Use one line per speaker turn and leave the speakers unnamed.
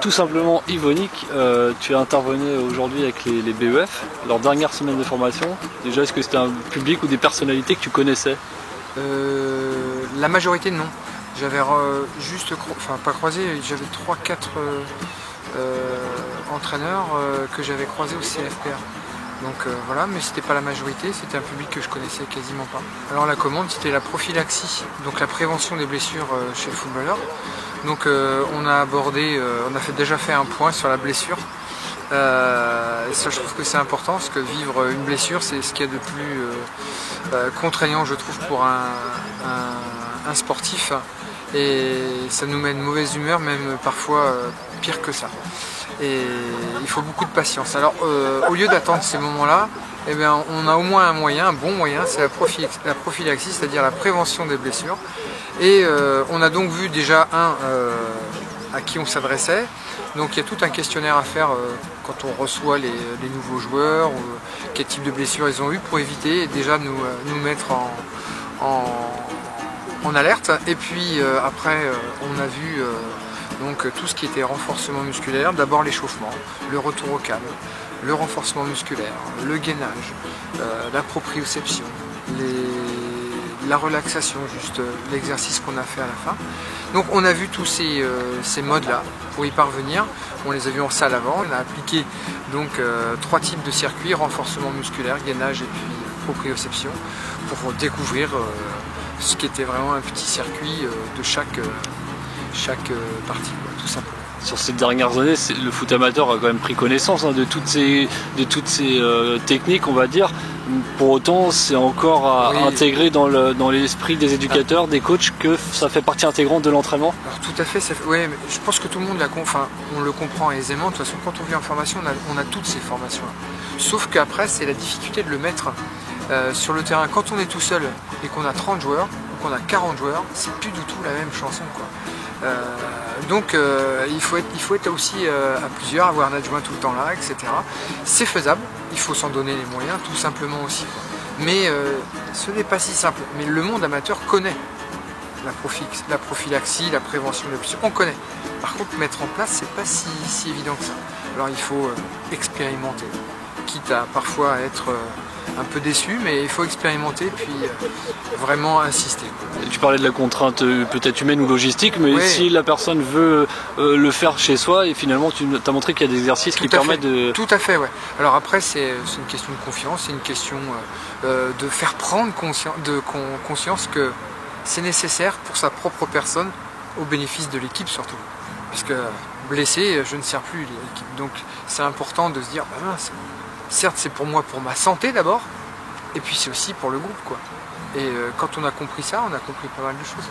tout simplement Yvonique, tu intervenais aujourd'hui avec les BEF, leur dernière semaine de formation. Déjà, est-ce que c'était un public ou des personnalités que tu connaissais?
La majorité non. J'avais juste, enfin pas croisé, j'avais 3-4 entraîneurs que j'avais croisés au CFPR. Donc voilà, mais c'était pas la majorité, c'était un public que je connaissais quasiment pas. Alors la commande, c'était la prophylaxie, donc la prévention des blessures chez le footballeur. Donc on a abordé, on a déjà fait un point sur la blessure. Et ça, je trouve que c'est important, parce que vivre une blessure, c'est ce qu'il y a de plus contraignant, je trouve, pour un sportif. Et ça nous met une mauvaise humeur, même parfois pire que ça. Et il faut beaucoup de patience. Alors au lieu d'attendre ces moments-là, eh bien, on a au moins un moyen, un bon moyen, c'est la prophylaxie, c'est-à-dire la prévention des blessures. Et on a donc vu déjà à qui on s'adressait. Donc il y a tout un questionnaire à faire quand on reçoit les nouveaux joueurs, quel type de blessures ils ont eu, pour éviter déjà nous mettre en alerte. Et puis après on a vu donc tout ce qui était renforcement musculaire, d'abord l'échauffement, le retour au calme, le renforcement musculaire, le gainage, la proprioception, la relaxation, juste l'exercice qu'on a fait à la fin. Donc on a vu tous ces modes-là pour y parvenir. On les a vus en salle avant. On a appliqué donc 3 types de circuits: renforcement musculaire, gainage et puis proprioception, pour découvrir ce qui était vraiment un petit circuit de chaque partie, tout simplement.
Sur ces dernières années, le foot amateur a quand même pris connaissance de toutes ces techniques, on va dire. Pour autant, c'est encore à intégrer dans l'esprit des éducateurs, des coachs, que ça fait partie intégrante de l'entraînement.
Alors tout à fait, ouais, je pense que tout le monde on le comprend aisément. De toute façon, quand on vient en formation, on a toutes ces formations-là. Sauf qu'après, c'est la difficulté de le mettre sur le terrain. Quand on est tout seul et qu'on a 30 joueurs, ou qu'on a 40 joueurs, c'est plus du tout la même chanson, quoi. Donc il faut être aussi à plusieurs, avoir un adjoint tout le temps là, etc. C'est faisable, il faut s'en donner les moyens, tout simplement aussi, quoi. Mais ce n'est pas si simple. Mais le monde amateur connaît la prophylaxie, la prévention des blessures, on connaît. Par contre, mettre en place, c'est pas si évident que ça. Alors il faut expérimenter, quitte à parfois être un peu déçu, mais il faut expérimenter, puis vraiment insister.
Tu parlais de la contrainte peut-être humaine ou logistique, mais oui, si la personne veut le faire chez soi, et finalement tu as montré qu'il y a des exercices qui permettent de...
Tout à fait, ouais. Alors après, c'est une question de confiance, c'est une question de faire prendre conscience que c'est nécessaire pour sa propre personne, au bénéfice de l'équipe surtout. Puisque blessé, je ne sers plus l'équipe. Donc c'est important de se dire, bah mince, certes c'est pour moi, pour ma santé d'abord, et puis c'est aussi pour le groupe, quoi. Et quand on a compris ça, on a compris pas mal de choses.